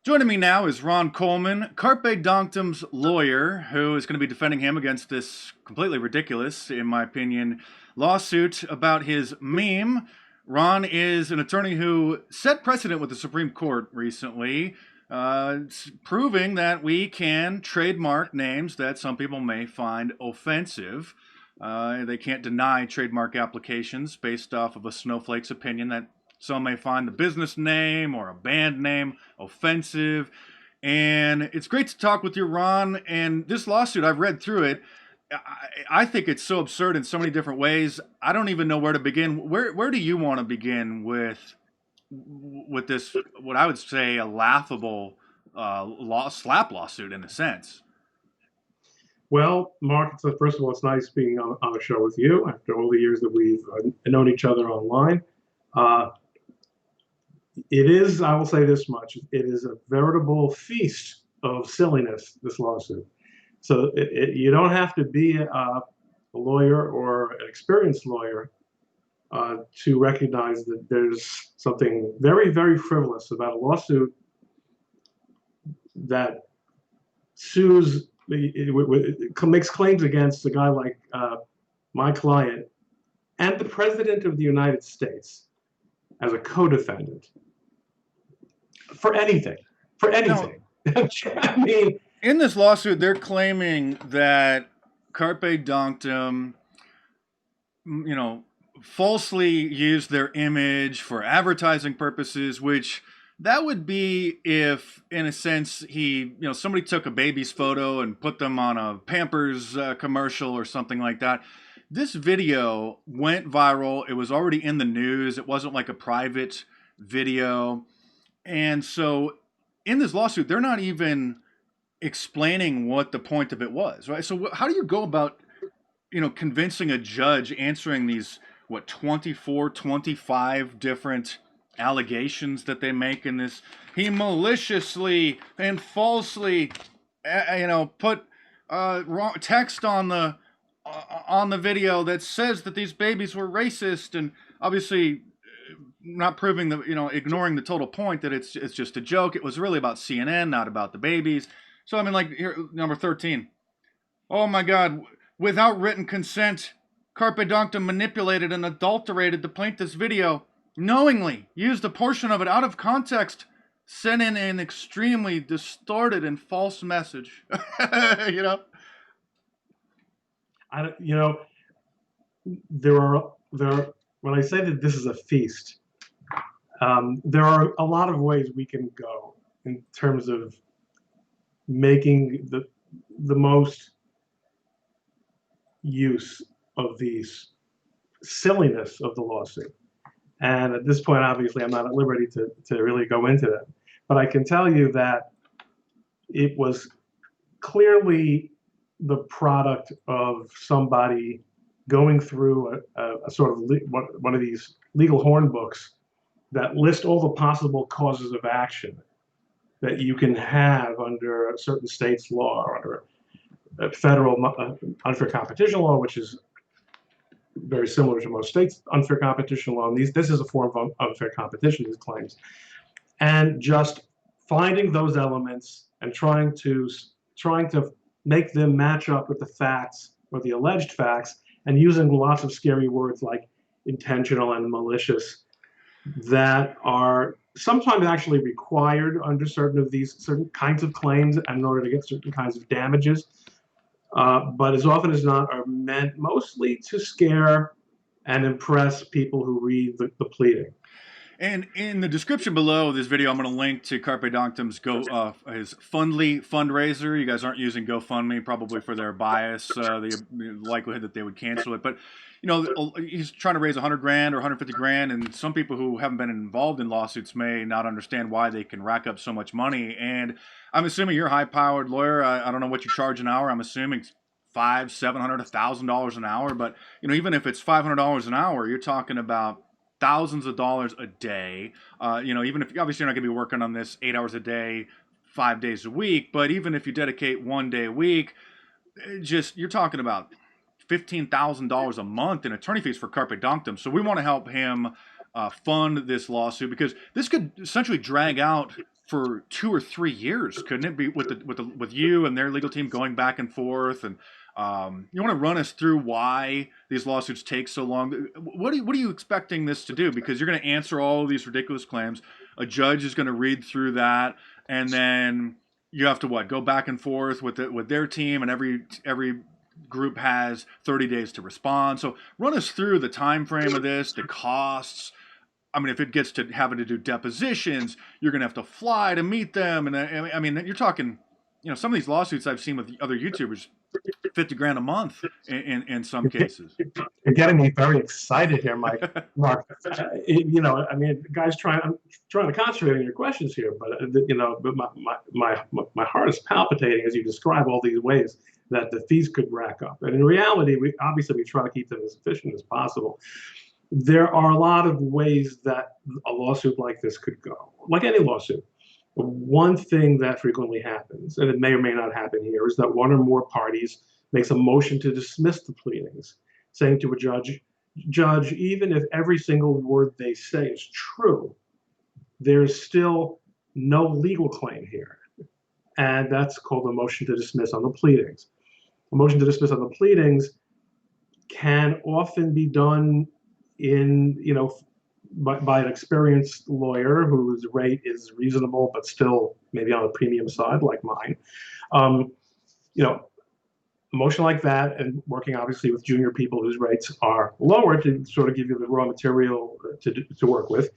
Joining me now is Ron Coleman, Carpe Donktum's lawyer, who is going to be defending him against this completely ridiculous, in my opinion, lawsuit about his meme. Ron is an attorney who set precedent with the Supreme Court recently, proving that we can trademark names that some people may find offensive. They can't deny trademark applications based off of a snowflake's opinion that some may find the business name or a band name offensive. And it's great to talk with you, Ron. And this lawsuit, I've read through it. I think it's so absurd in so many different ways. I don't even know where to begin. Where do you want to begin with this, what I would say, a laughable slap lawsuit in a sense? Well, Mark, first of all, it's nice being on a show with you after all the years that we've known each other online. It is, I will say this much, it is a veritable feast of silliness, this lawsuit. So you don't have to be a lawyer or an experienced lawyer to recognize that there's something very, very frivolous about a lawsuit that makes claims against a guy like my client and the President of the United States as a co-defendant for anything. No. I mean, in this lawsuit, they're claiming that Carpe Donktum, falsely used their image for advertising purposes, which that would be if, in a sense, somebody took a baby's photo and put them on a Pampers commercial or something like that. This video went viral. It was already in the news. It wasn't like a private video. And so in this lawsuit, they're not even explaining what the point of it was, right? So how do you go about, convincing a judge answering these, 24, 25 different allegations that they make in this? He maliciously and falsely, put wrong text on the video that says that these babies were racist, and obviously not proving ignoring the total point that it's just a joke. It was really about CNN, not about the babies. So I mean, like here, number 13. Oh my God! Without written consent, Carpe Donktum manipulated and adulterated the plaintiff's video, knowingly used a portion of it out of context, sent in an extremely distorted and false message. There are when I say that this is a feast, there are a lot of ways we can go in terms of making the most use of these silliness of the lawsuit. And at this point, obviously, I'm not at liberty to really go into that. But I can tell you that it was clearly the product of somebody going through a sort of one of these legal horn books that list all the possible causes of action that you can have under a certain state's law or under a federal unfair competition law, which is very similar to most states' unfair competition law. And this is a form of unfair competition, these claims. And just finding those elements and trying to make them match up with the facts or the alleged facts, and using lots of scary words like intentional and malicious that are sometimes actually required under certain kinds of claims and in order to get certain kinds of damages. But as often as not are meant mostly to scare and impress people who read the pleading. And in the description below this video, I'm going to link to Carpe Donktum's his Fundly fundraiser. You guys aren't using GoFundMe probably for their bias, the likelihood that they would cancel it. But he's trying to raise 100 grand or 150 grand, and some people who haven't been involved in lawsuits may not understand why they can rack up so much money. And I'm assuming you're a high-powered lawyer. I don't know what you charge an hour. I'm assuming $500, $700, $1,000 an hour. But even if it's $500 an hour, you're talking about thousands of dollars a day. Even if obviously you're not going to be working on this 8 hours a day, 5 days a week, but even if you dedicate 1 day a week, you're talking about $15,000 a month in attorney fees for Carpe Donktum. So we want to help him fund this lawsuit, because this could essentially drag out for 2 or 3 years, couldn't it be, with you and their legal team going back and forth? And you want to run us through why these lawsuits take so long? What are you expecting this to do? Because you're going to answer all of these ridiculous claims. A judge is going to read through that, and then you have to go back and forth with their team, and every group has 30 days to respond. So run us through the time frame of this, the costs. I mean, if it gets to having to do depositions, you're going to have to fly to meet them. And I mean, you're talking, some of these lawsuits I've seen with other YouTubers, $50,000 a month in some cases. You're getting me very excited here, Mike. Mark, I mean, the guy's I'm trying to concentrate on your questions here, but but my heart is palpitating as you describe all these ways that the fees could rack up. And in reality, we try to keep them as efficient as possible. There are a lot of ways that a lawsuit like this could go, like any lawsuit. One thing that frequently happens, and it may or may not happen here, is that one or more parties makes a motion to dismiss the pleadings, saying to a judge, even if every single word they say is true, there's still no legal claim here. And that's called a motion to dismiss on the pleadings. A motion to dismiss on the pleadings can often be done by an experienced lawyer whose rate is reasonable, but still maybe on the premium side, like mine. A motion like that, and working obviously with junior people whose rates are lower to sort of give you the raw material to work with,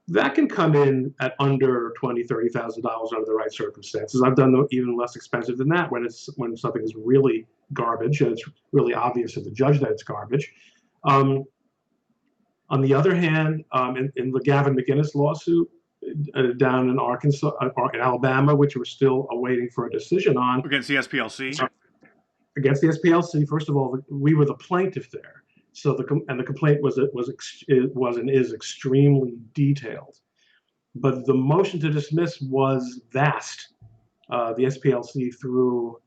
that can come in at under $20,000, $30,000 under the right circumstances. I've done even less expensive than that when something is really garbage and it's really obvious to the judge that it's garbage. On the other hand, in the Gavin McInnes lawsuit down in Arkansas, in Alabama, which we're still awaiting for a decision on. Against the SPLC? Against the SPLC, first of all, we were the plaintiff there. So the complaint was and is extremely detailed. But the motion to dismiss was vast. The SPLC threw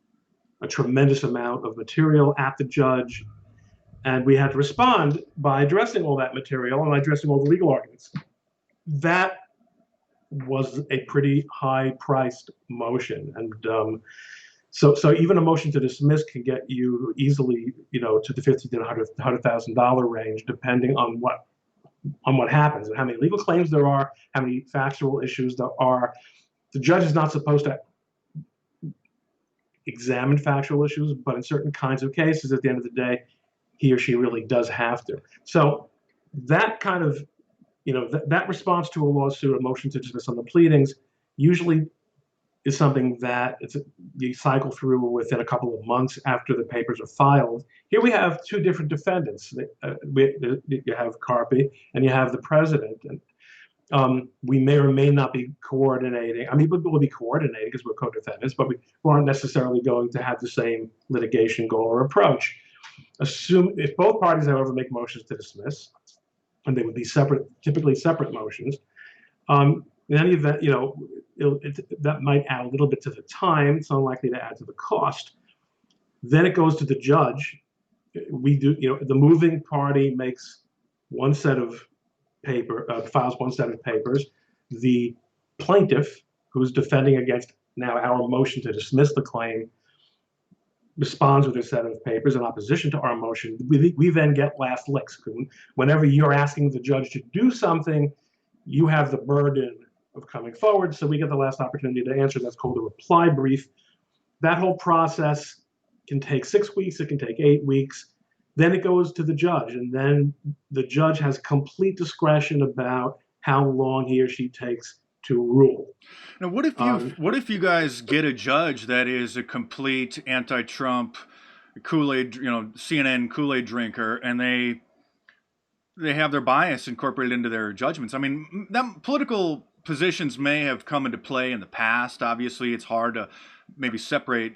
a tremendous amount of material at the judge, and we had to respond by addressing all that material and addressing all the legal arguments. That was a pretty high-priced motion, and so even a motion to dismiss can get you easily, to the $50,000 to $100,000 range, depending on what happens and how many legal claims there are, how many factual issues there are. The judge is not supposed to examine factual issues, but in certain kinds of cases, at the end of the day, he or she really does have to. So that kind of, that response to a lawsuit, a motion to dismiss on the pleadings, usually is something that you cycle through within a couple of months after the papers are filed. Here we have two different defendants. You have Carpe and you have the president. And we may or may not be coordinating. I mean, we'll be coordinating because we're co-defendants, but we aren't necessarily going to have the same litigation goal or approach. If both parties, however, make motions to dismiss, and they would be typically separate motions, in any event, that might add a little bit to the time. It's unlikely to add to the cost. Then it goes to the judge. The moving party makes one set of files one set of papers. The plaintiff, who's defending against now our motion to dismiss the claim, responds with a set of papers in opposition to our motion. We then get last licks. Whenever you're asking the judge to do something, you have the burden of coming forward, so we get the last opportunity to answer. That's called a reply brief. That whole process can take 6 weeks, it can take 8 weeks. Then it goes to the judge, and then the judge has complete discretion about how long he or she takes to rule. Now, what if you guys get a judge that is a complete anti-Trump Kool-Aid, CNN Kool-Aid drinker, and they have their bias incorporated into their judgments? I mean, political positions may have come into play in the past. Obviously, it's hard to maybe separate,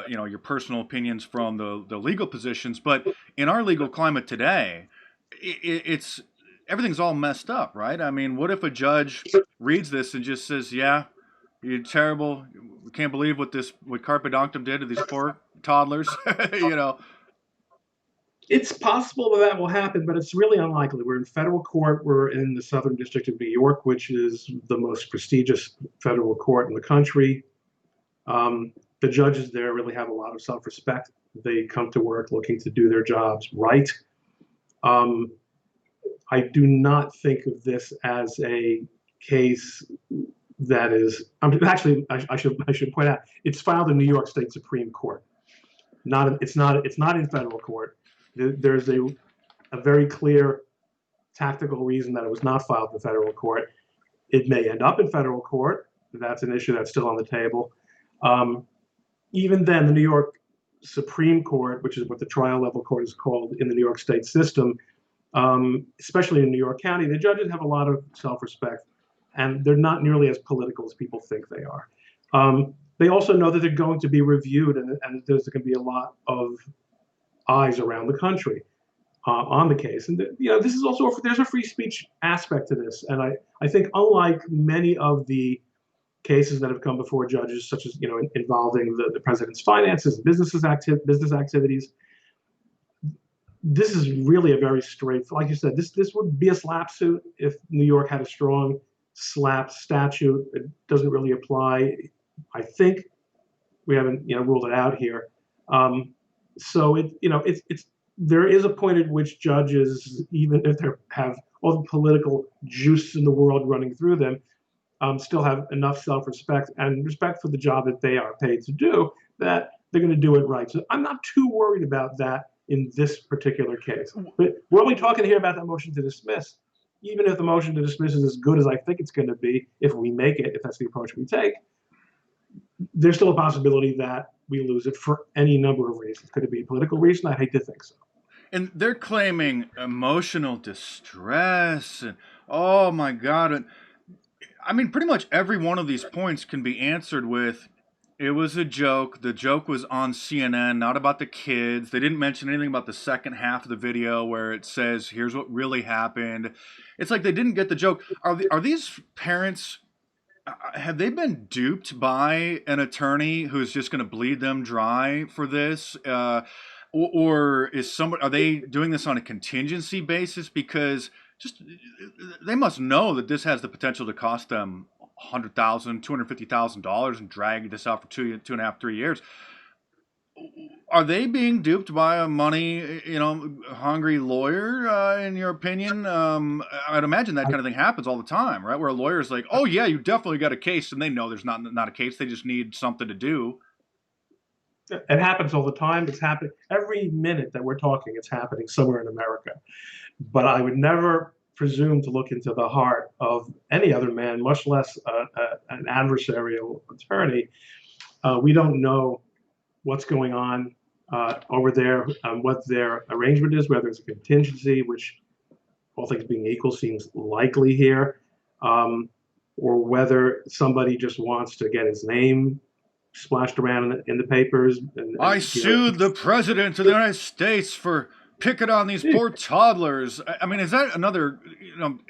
your personal opinions from the legal positions. But in our legal climate today, it's everything's all messed up, right? I mean, what if a judge reads this and just says, "Yeah, you're terrible. We can't believe what Carpe Donktum did to these poor toddlers," It's possible that that will happen, but it's really unlikely. We're in federal court. We're in the Southern District of New York, which is the most prestigious federal court in the country. The judges there really have a lot of self-respect. They come to work looking to do their jobs right. Um, I do not think of this as a case that is. Actually, I should point out it's filed in New York State Supreme Court. It's not in federal court. There's a very clear tactical reason that it was not filed in federal court. It may end up in federal court. That's an issue that's still on the table. Even then, the New York Supreme Court, which is what the trial level court is called in the New York State system, especially in New York County, the judges have a lot of self-respect, and they're not nearly as political as people think they are. They also know that they're going to be reviewed, and there's going to be a lot of eyes around the country on the case. And this is also there's a free speech aspect to this, and I think unlike many of the cases that have come before judges, such as involving the president's finances, business activities, this is really a very straight. Like you said, this would be a slap suit if New York had a strong slap statute. It doesn't really apply. I think we haven't ruled it out here. So there is a point at which judges, even if they have all the political juice in the world running through them, still have enough self-respect and respect for the job that they are paid to do, that they're going to do it right. So I'm not too worried about that in this particular case. But we're only talking here about that motion to dismiss. Even if the motion to dismiss is as good as I think it's going to be, if we make it, if that's the approach we take, there's still a possibility that we lose it for any number of reasons. Could it be a political reason? I hate to think so. And they're claiming emotional distress, and oh my God. And I mean, pretty much every one of these points can be answered with, it was a joke. The joke was on CNN, not about the kids. They didn't mention anything about the second half of the video where it says, here's what really happened. It's like they didn't get the joke. Are these parents, have they been duped by an attorney who's just going to bleed them dry for this? Or are they doing this on a contingency basis? Because they must know that this has the potential to cost them $100,000, $250,000 and drag this out for 2.5, 3 years. Are they being duped by a money, hungry lawyer? In your opinion, I'd imagine that kind of thing happens all the time, right? Where a lawyer is like, "Oh yeah, you definitely got a case," and they know there's not a case. They just need something to do. It happens all the time. It's happening every minute that we're talking. It's happening somewhere in America. But I would never presume to look into the heart of any other man, much less an adversarial attorney. We don't know what's going on over there, what their arrangement is, whether it's a contingency, which all things being equal seems likely here, or whether somebody just wants to get his name splashed around in the papers. I sued the president of the United States for picking on these poor toddlers. I mean, is that another,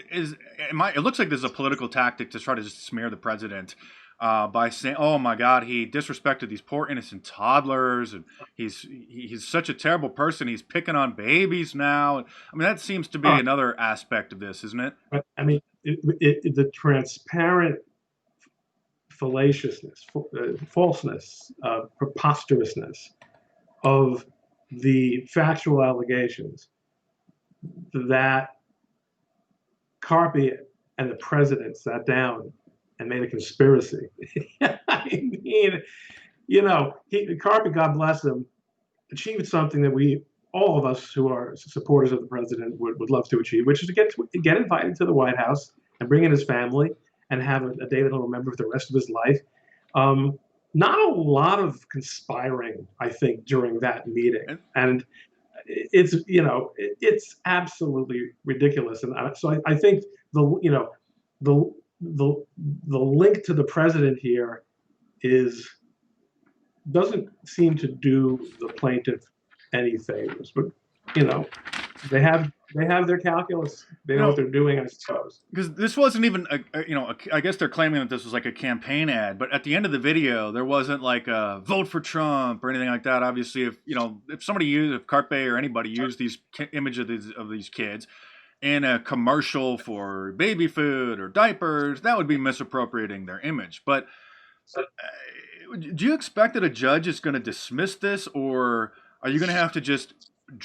it looks like this is a political tactic to try to just smear the president by saying, oh my God, he disrespected these poor innocent toddlers, and he's such a terrible person. He's picking on babies now. I mean, that seems to be another aspect of this, isn't it? I mean, the transparent fallaciousness, falseness, preposterousness of the factual allegations that Carpe and the president sat down and made a conspiracy. I mean, Carpe, God bless him, achieved something that all of us who are supporters of the president would love to achieve, which is to get invited to the White House and bring in his family and have a day that he'll remember for the rest of his life. Not a lot of conspiring, I think, during that meeting, and it's absolutely ridiculous. And so I think the link to the president here doesn't seem to do the plaintiff any favors. But they have they have their calculus. They know what they're doing, I suppose. Because this wasn't even I guess they're claiming that this was like a campaign ad, but at the end of the video, there wasn't like a vote for Trump or anything like that. Obviously, if Carpe or anybody used these images of these kids in a commercial for baby food or diapers, that would be misappropriating their image. But do you expect that a judge is going to dismiss this, or are you going to have to just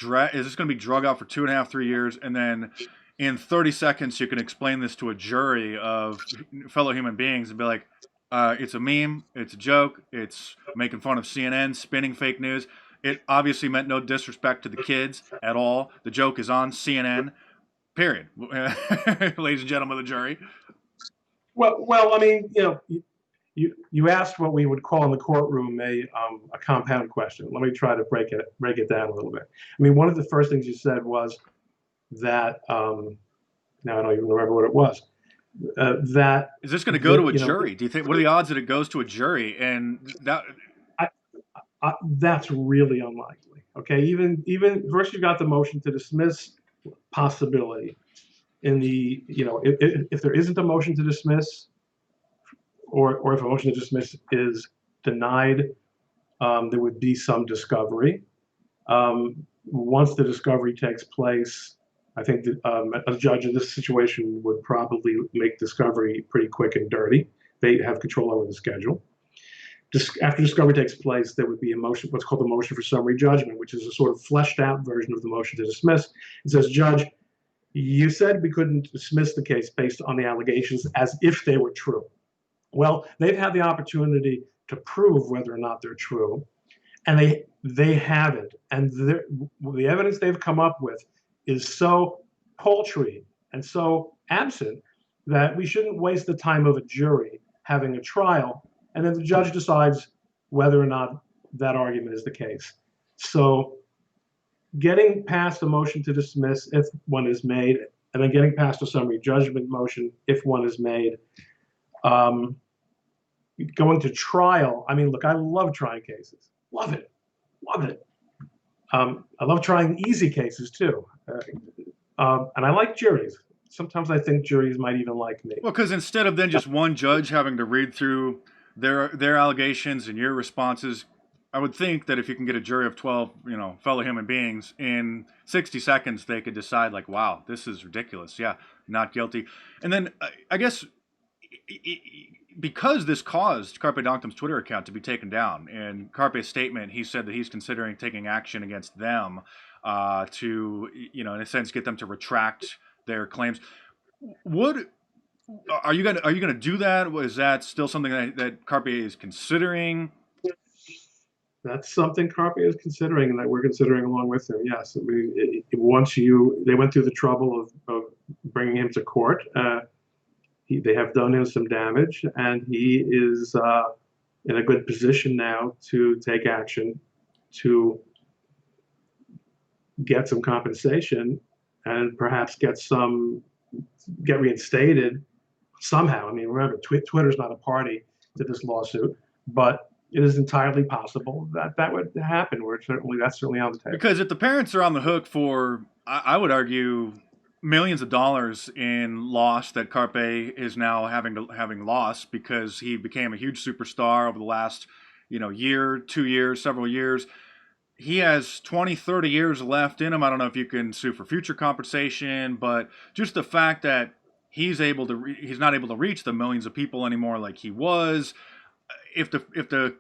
is this going to be drug out for 2.5, 3 years, and then in 30 seconds you can explain this to a jury of fellow human beings and be like, it's a meme, it's a joke, it's making fun of CNN, spinning fake news. It obviously meant no disrespect to the kids at all. The joke is on CNN, period. Ladies and gentlemen of the jury. Well, I mean, you asked what we would call in the courtroom a compound question. Let me try to break it down a little bit. I mean, one of the first things you said was that now I don't even remember what it was. That is this going to go to a jury? Do you think? What are the odds that it goes to a jury? And that that's really unlikely. Okay, even first you've got the motion to dismiss possibility. In the if there isn't a motion to dismiss, or if a motion to dismiss is denied, there would be some discovery. Once the discovery takes place, I think that a judge in this situation would probably make discovery pretty quick and dirty. They have control over the schedule. After discovery takes place, there would be a motion, what's called the motion for summary judgment, which is a sort of fleshed out version of the motion to dismiss. It says, Judge, you said we couldn't dismiss the case based on the allegations as if they were true. Well, they've had the opportunity to prove whether or not they're true, and they haven't. And the evidence they've come up with is so paltry and so absent that we shouldn't waste the time of a jury having a trial, and then the judge decides whether or not that argument is the case. So getting past a motion to dismiss if one is made, and then getting past a summary judgment motion if one is made, going to trial. I mean, look, I love trying cases. Love it. I love trying easy cases too. And I like juries. Sometimes I think juries might even like me. Well, because instead of then just one judge having to read through their allegations and your responses, I would think that if you can get a jury of 12, fellow human beings, in 60 seconds, they could decide like, wow, this is ridiculous. Yeah, not guilty. And then I guess because this caused Carpe Donktum's Twitter account to be taken down, in Carpe's statement, he said that he's considering taking action against them to, in a sense, get them to retract their claims. Are you gonna do that? Is that still something that Carpe is considering? That's something Carpe is considering, and that we're considering along with him. Yes, I mean, they went through the trouble of bringing him to court. They have done him some damage, and he is in a good position now to take action to get some compensation and perhaps get reinstated somehow. I mean, remember, Twitter's not a party to this lawsuit, but it is entirely possible that would happen. That's certainly on the table. Because if the parents are on the hook for, I would argue, millions of dollars in loss that Carpe is now having lost because he became a huge superstar over the last year, 2 years, several years. He has 20, 30 years left in him. I don't know if you can sue for future compensation, but just the fact that he's not able to reach the millions of people anymore like he was. If the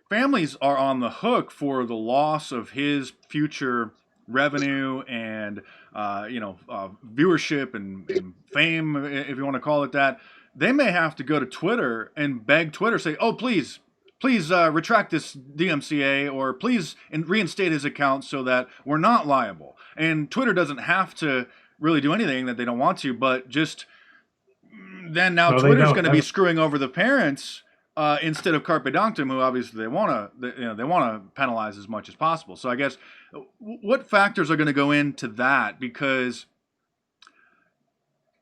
families are on the hook for the loss of his future revenue and viewership and fame, if you want to call it that, they may have to go to Twitter and beg Twitter, say, oh, please retract this DMCA, or please reinstate his account so that we're not liable. And Twitter doesn't have to really do anything that they don't want to, but just then now Twitter's going to be screwing over the parents instead of Carpe Donktum, who obviously they want to penalize as much as possible. So I guess what factors are going to go into that? Because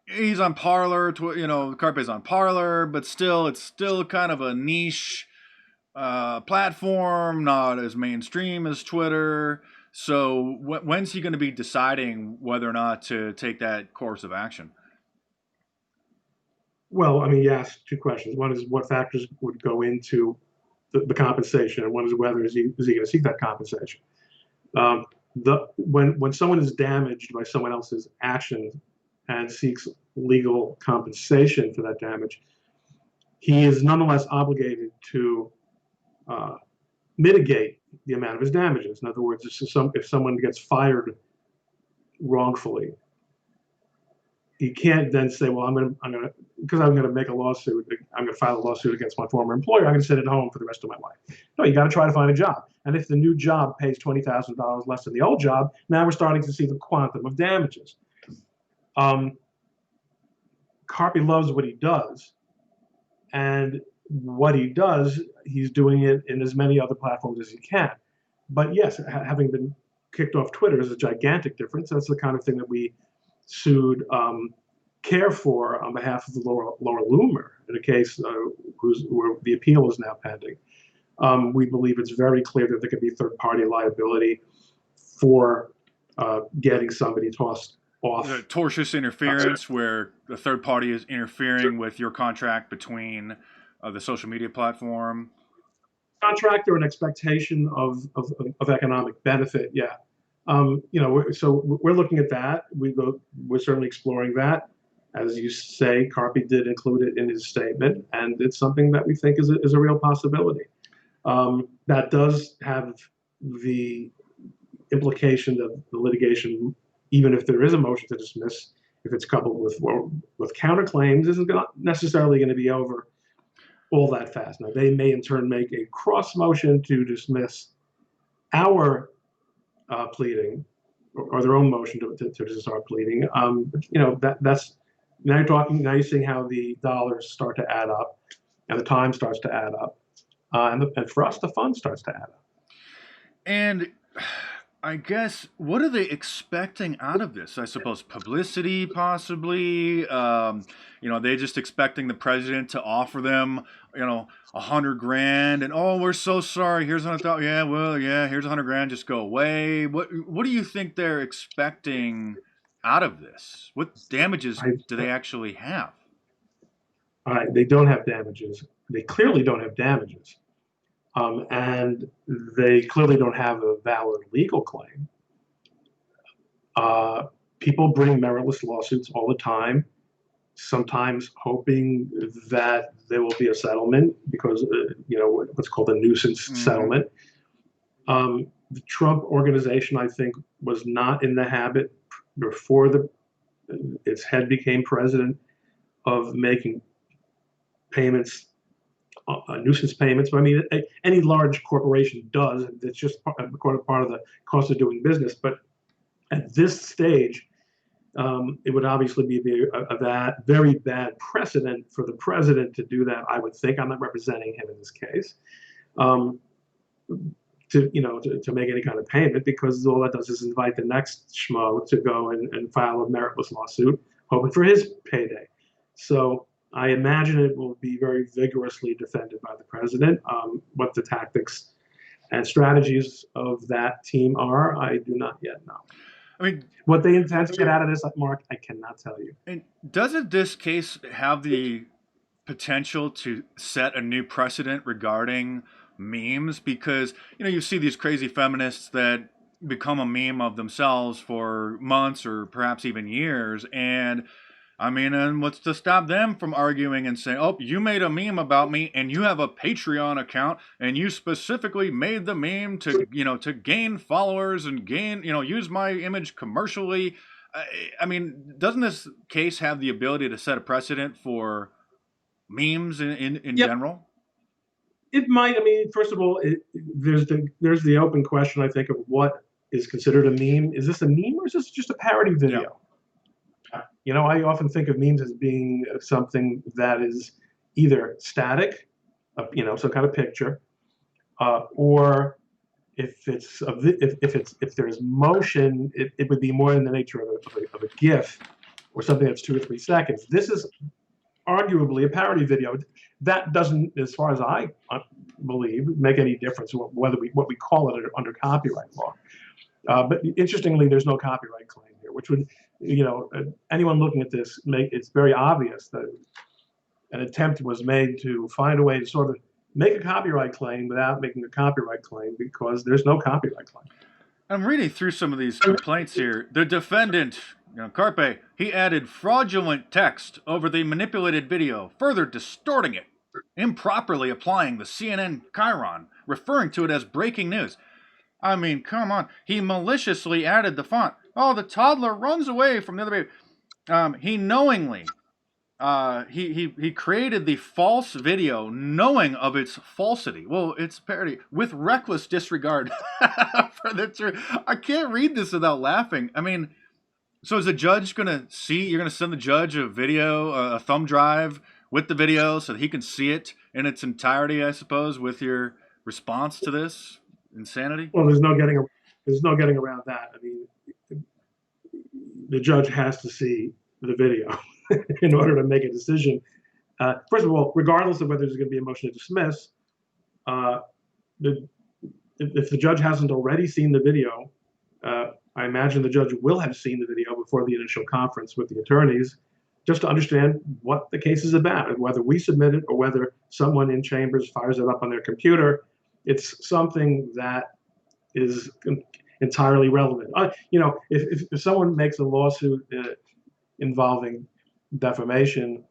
he's on Parler, Carpe's on Parler, but it's still kind of a niche platform, not as mainstream as Twitter. So when's he going to be deciding whether or not to take that course of action? Well, I mean, you asked two questions. One is what factors would go into the compensation, and one is whether is he going to seek that compensation. When someone is damaged by someone else's actions and seeks legal compensation for that damage, he is nonetheless obligated to mitigate the amount of his damages. In other words, if someone gets fired wrongfully, he can't then say, "Well, because I'm going to make a lawsuit. I'm going to file a lawsuit against my former employer. I'm going to sit at home for the rest of my life." No, you got to try to find a job. And if the new job pays $20,000 less than the old job, now we're starting to see the quantum of damages. Carpe loves what he does, and what he does, he's doing it in as many other platforms as he can. But yes, having been kicked off Twitter is a gigantic difference. That's the kind of thing that we sued Care for on behalf of the Laura Loomer in a case where the appeal is now pending. We believe it's very clear that there could be third-party liability for getting somebody tossed off. The tortious interference, where the third party is interfering with your contract between the social media platform. Contract or an expectation of economic benefit, yeah. So we're looking at that. We're certainly exploring that. As you say, Carpe did include it in his statement, and it's something that we think is a real possibility. That does have the implication that the litigation, even if there is a motion to dismiss, if it's coupled with counterclaims, isn't necessarily going to be over all that fast. Now, they may in turn make a cross motion to dismiss our pleading, or their own motion to dismiss our pleading. That's now you're seeing how the dollars start to add up, and the time starts to add up, and for us, the fund starts to add up. And I guess, what are they expecting out of this? I suppose publicity, possibly. They just expecting the president to offer them, $100,000, and oh, we're so sorry. Here's $100,000. Yeah, well, yeah, here's $100,000. Just go away. What do you think they're expecting out of this? What damages do they actually have? They don't have damages. They clearly don't have damages. And they clearly don't have a valid legal claim. People bring meritless lawsuits all the time, sometimes hoping that there will be a settlement because, what's called a nuisance settlement. The Trump organization, I think, was not in the habit before its head became president of making payments, nuisance payments. But I mean, any large corporation does. It's just part of the cost of doing business. But at this stage, it would obviously be a very bad precedent for the president to do that. I would think. I'm not representing him in this case. To make any kind of payment, because all that does is invite the next schmo to go and file a meritless lawsuit, hoping for his payday. So I imagine it will be very vigorously defended by the president. What the tactics and strategies of that team are, I do not yet know. I mean, what they intend to get out of this, Mark, I cannot tell you. And doesn't this case have the potential to set a new precedent regarding memes? Because, you see these crazy feminists that become a meme of themselves for months or perhaps even years, and what's to stop them from arguing and saying, oh, you made a meme about me and you have a Patreon account and you specifically made the meme to, to gain followers and use my image commercially. Doesn't this case have the ability to set a precedent for memes in general? It might. First of all, there's the open question, I think, of what is considered a meme. Is this a meme or is this just a parody video? Yeah. I often think of memes as being something that is either static, some kind of picture, or if there's motion, it would be more in the nature of a GIF or something that's 2 or 3 seconds. This is arguably a parody video. That doesn't, as far as I believe, make any difference what we call it under copyright law. But interestingly, there's no copyright claim here, which would, anyone looking at this, it's very obvious that an attempt was made to find a way to sort of make a copyright claim without making a copyright claim, because there's no copyright claim. I'm reading through some of these complaints here. The defendant, Carpe, he added fraudulent text over the manipulated video, further distorting it, improperly applying the CNN chyron, referring to it as breaking news. I mean, come on. He maliciously added the font. Oh, the toddler runs away from the other baby. He knowingly, he created the false video knowing of its falsity. Well, it's parody with reckless disregard for the truth. I can't read this without laughing. I mean, so is the judge going to see, you're going to send the judge a video, a thumb drive with the video so that he can see it in its entirety, I suppose, with your response to this insanity? Well, there's no getting around that. I mean, the judge has to see the video in order to make a decision. First of all, regardless of whether there's going to be a motion to dismiss, if the judge hasn't already seen the video, I imagine the judge will have seen the video before the initial conference with the attorneys, just to understand what the case is about, and whether we submit it or whether someone in chambers fires it up on their computer. It's something that is entirely relevant. If someone makes a lawsuit involving defamation,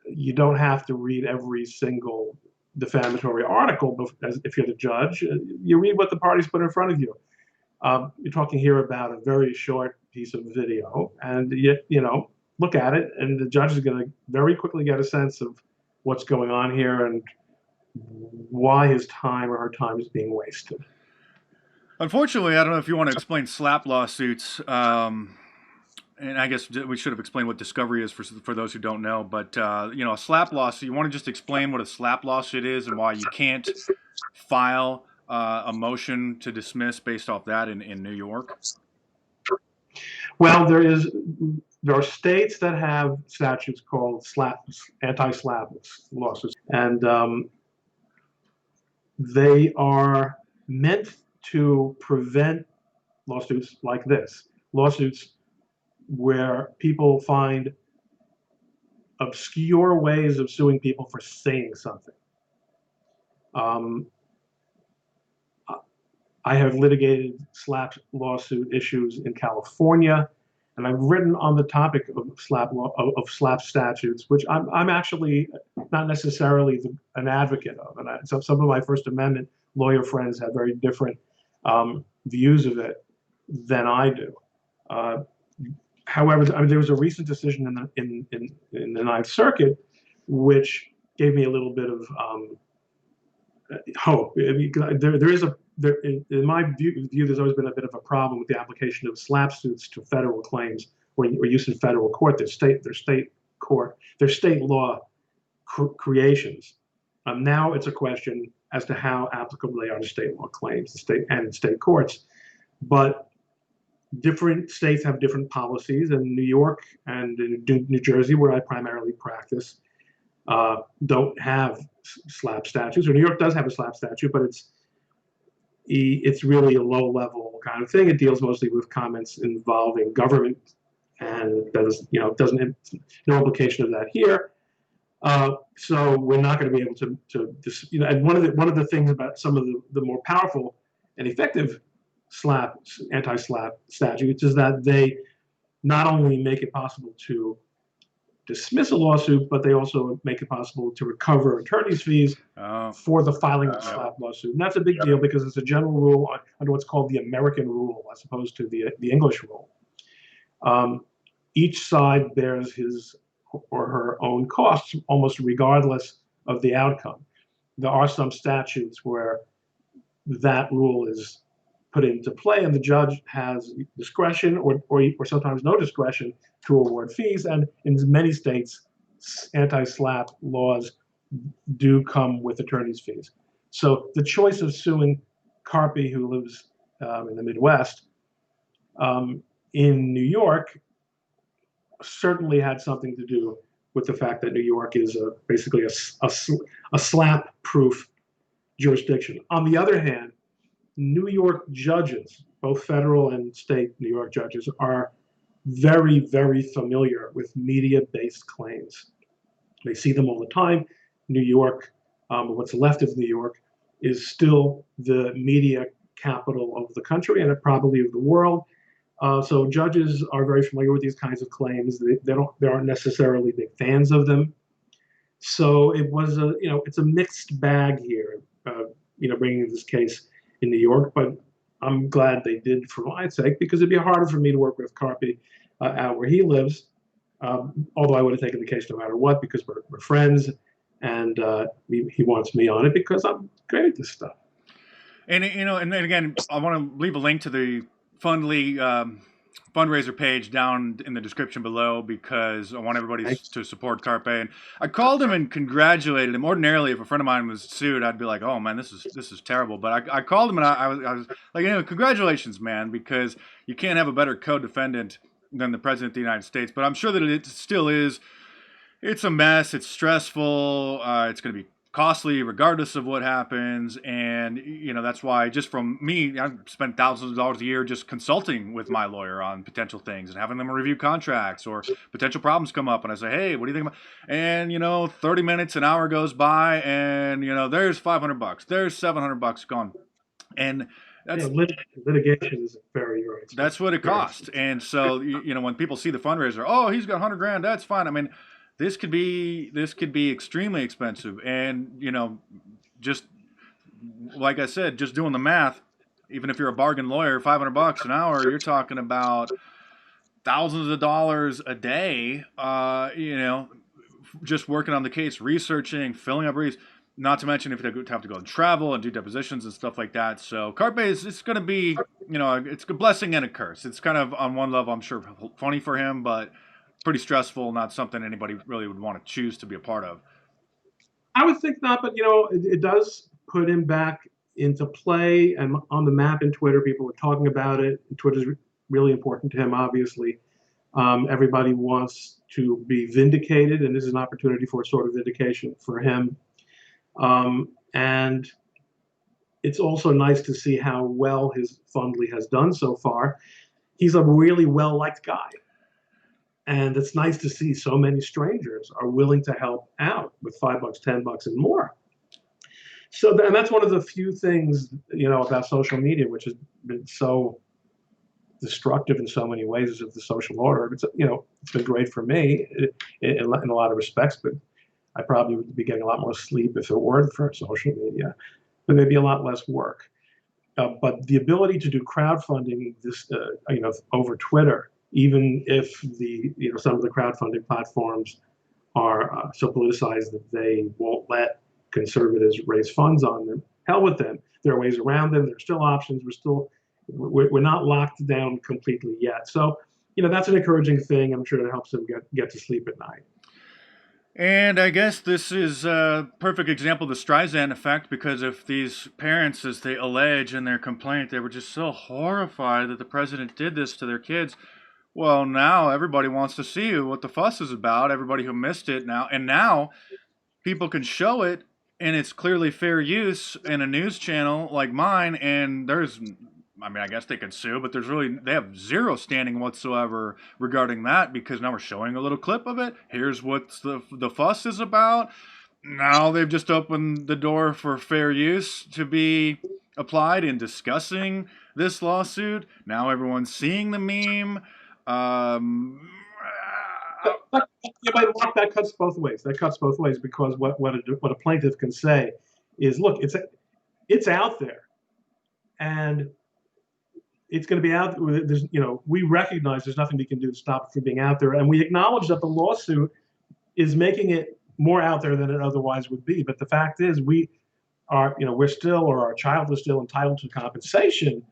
you don't have to read every single defamatory article if you're the judge. You read what the parties put in front of you. You're talking here about a very short piece of video, and look at it, and the judge is going to very quickly get a sense of what's going on here and why his time or her time is being wasted. Unfortunately, I don't know if you want to explain slap lawsuits. And I guess we should have explained what discovery is for those who don't know. But, a slap lawsuit, you want to just explain what a slap lawsuit is and why you can't file a motion to dismiss based off that in New York? Well, there are states that have statutes called anti-slap lawsuits, and they are meant to prevent lawsuits like this, lawsuits where people find obscure ways of suing people for saying something. I have litigated slap lawsuit issues in California, and I've written on the topic of slap statutes, which I'm actually not necessarily an advocate of. And so some of my First Amendment lawyer friends have very different views of it than I do. However, there was a recent decision in the Ninth Circuit which gave me a little bit of hope. I mean, in my view, there's always been a bit of a problem with the application of slap suits to federal claims or use in federal court. They're state law creations. Now it's a question as to how applicable they are to state law claims, state courts. But different states have different policies, and New York and New Jersey, where I primarily practice, don't have slap statutes. Or New York does have a slap statute, but it's really a low-level kind of thing. It deals mostly with comments involving government, and doesn't no implication of that here. So we're not going to be able to and one of the things about some of the more powerful and effective anti-slap statutes is that they not only make it possible to dismiss a lawsuit, but they also make it possible to recover attorney's fees for the filing of a slap lawsuit. And that's a big deal because it's a general rule under what's called the American rule as opposed to the English rule. Each side bears his or her own costs almost regardless of the outcome. There are some statutes where that rule is put into play, and the judge has discretion or sometimes no discretion to award fees. And in many states, anti-slap laws do come with attorney's fees. So the choice of suing Carpe, who lives in the Midwest, in New York, certainly had something to do with the fact that New York is basically a slap-proof jurisdiction. On the other hand, New York judges both federal and state New York judges, are very, very familiar with media-based claims. They see them all the time. New York, what's left of New York, is still the media capital of the country and probably of the world. So judges are very familiar with these kinds of claims. They aren't necessarily big fans of them. So it was it's a mixed bag here, bringing this case in New York. But I'm glad they did for my sake, because it'd be harder for me to work with Carpe out where he lives. Although I would have taken the case no matter what, because we're friends, and he wants me on it because I'm great at this stuff. And and then again, I want to leave a link to the Fundly fundraiser page down in the description below, because I want everybody to support Carpe. And I called him and congratulated him. Ordinarily, if a friend of mine was sued, I'd be like, "Oh man, this is terrible." But I called him and I was like, congratulations, man, because you can't have a better co-defendant than the President of the United States. But I'm sure that it still is. It's a mess. It's stressful. It's going to be costly regardless of what happens. And, that's why, just from me, I spent thousands of dollars a year just consulting with my lawyer on potential things and having them review contracts, or potential problems come up. And I say, hey, what do you think about? And, 30 minutes, an hour goes by, and, there's $500, there's $700 gone. And that's, litigation is very, very expensive. That's what it costs. And so, when people see the fundraiser, oh, he's got $100,000, that's fine. I mean, this could be extremely expensive. And, just like I said, just doing the math, even if you're a bargain lawyer, $500 an hour, you're talking about thousands of dollars a day, just working on the case, researching, filling up briefs, not to mention if you have to go and travel and do depositions and stuff like that. So Carpe it's going to be, it's a blessing and a curse. It's kind of, on one level, I'm sure, funny for him, but pretty stressful, not something anybody really would want to choose to be a part of. I would think not, but it does put him back into play and on the map in Twitter. People are talking about it. Twitter's really important to him, obviously. Everybody wants to be vindicated, and this is an opportunity for a sort of vindication for him. And it's also nice to see how well his Fundly has done so far. He's a really well-liked guy. And it's nice to see so many strangers are willing to help out with $5, $10, and more. So, and that's one of the few things, about social media, which has been so destructive in so many ways, is of the social order. It's, it's been great for me in a lot of respects, but I probably would be getting a lot more sleep if it weren't for social media, but maybe a lot less work. But the ability to do crowdfunding, over Twitter, even if some of the crowdfunding platforms are so politicized that they won't let conservatives raise funds on them, hell with them. There are ways around them. There are still options. We're not locked down completely yet. So, that's an encouraging thing. I'm sure it helps them get to sleep at night. And I guess this is a perfect example of the Thestreisand effect, because if these parents, as they allege in their complaint, they were just so horrified that the president did this to their kids, well, now everybody wants to see what the fuss is about, everybody who missed it now. And now people can show it, and it's clearly fair use in a news channel like mine, and I guess they could sue, but they have zero standing whatsoever regarding that, because now we're showing a little clip of it. Here's what the fuss is about. Now they've just opened the door for fair use to be applied in discussing this lawsuit. Now everyone's seeing the meme. That cuts both ways. That cuts both ways, because what a plaintiff can say is, look, it's out there, and it's going to be out. There's, we recognize there's nothing we can do to stop it from being out there, and we acknowledge that the lawsuit is making it more out there than it otherwise would be. But the fact is, we're still, or our child is still, entitled to compensation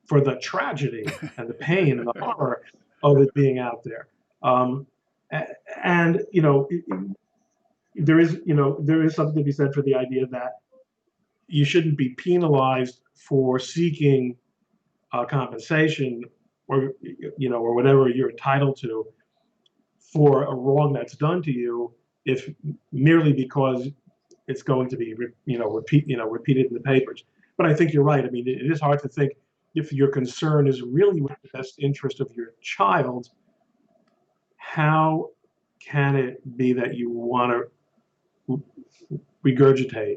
for the tragedy and the pain and the horror of it being out there. And there is something to be said for the idea that you shouldn't be penalized for seeking compensation, or whatever you're entitled to, for a wrong that's done to you, if merely because it's going to be repeated in the papers. But I think you're right. I mean, it is hard to think if your concern is really with the best interest of your child, how can it be that you want to regurgitate,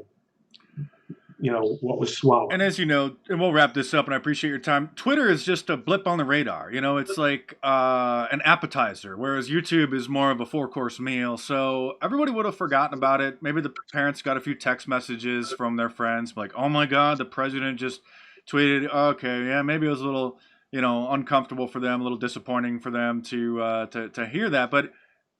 what was swallowed? And as you know, and we'll wrap this up, and I appreciate your time. Twitter is just a blip on the radar. It's like an appetizer, whereas YouTube is more of a four-course meal. So everybody would have forgotten about it. Maybe the parents got a few text messages from their friends, like, "Oh my God, the president just tweeted." Okay, yeah, maybe it was a little, uncomfortable for them, a little disappointing for them to hear that. But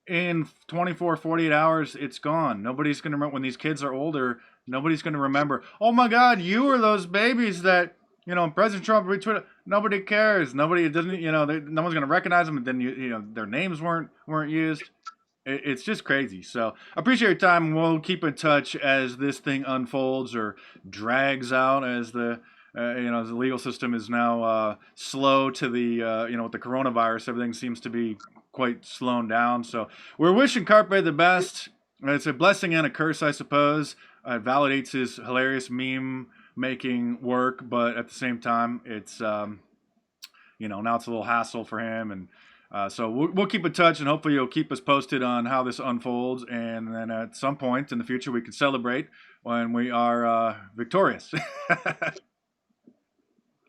in 24, 48 hours, it's gone. Nobody's going to remember when these kids are older. Nobody's going to remember, oh my God, you were those babies that, President Trump retweeted. Nobody cares. Nobody doesn't, no one's going to recognize them. And then, their names weren't used. It's just crazy. So I appreciate your time. We'll keep in touch as this thing unfolds or drags out as the legal system is now slow to the, with the coronavirus, everything seems to be quite slowed down. So we're wishing Carpe the best. It's a blessing and a curse, I suppose. It validates his hilarious meme making work, but at the same time, it's now it's a little hassle for him, and so we'll keep in touch, and hopefully you'll keep us posted on how this unfolds, and then at some point in the future we can celebrate when we are victorious.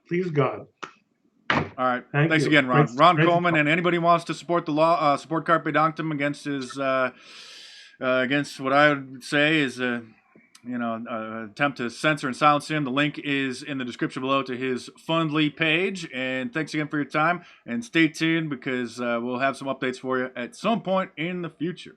Please God. All right. Thanks Again, Ron. Ron great Coleman, and anybody wants to support the law, support Carpe Donktum against his, against what I would say is attempt to censor and silence him. The link is in the description below to his Fundly page. And thanks again for your time. And stay tuned because we'll have some updates for you at some point in the future.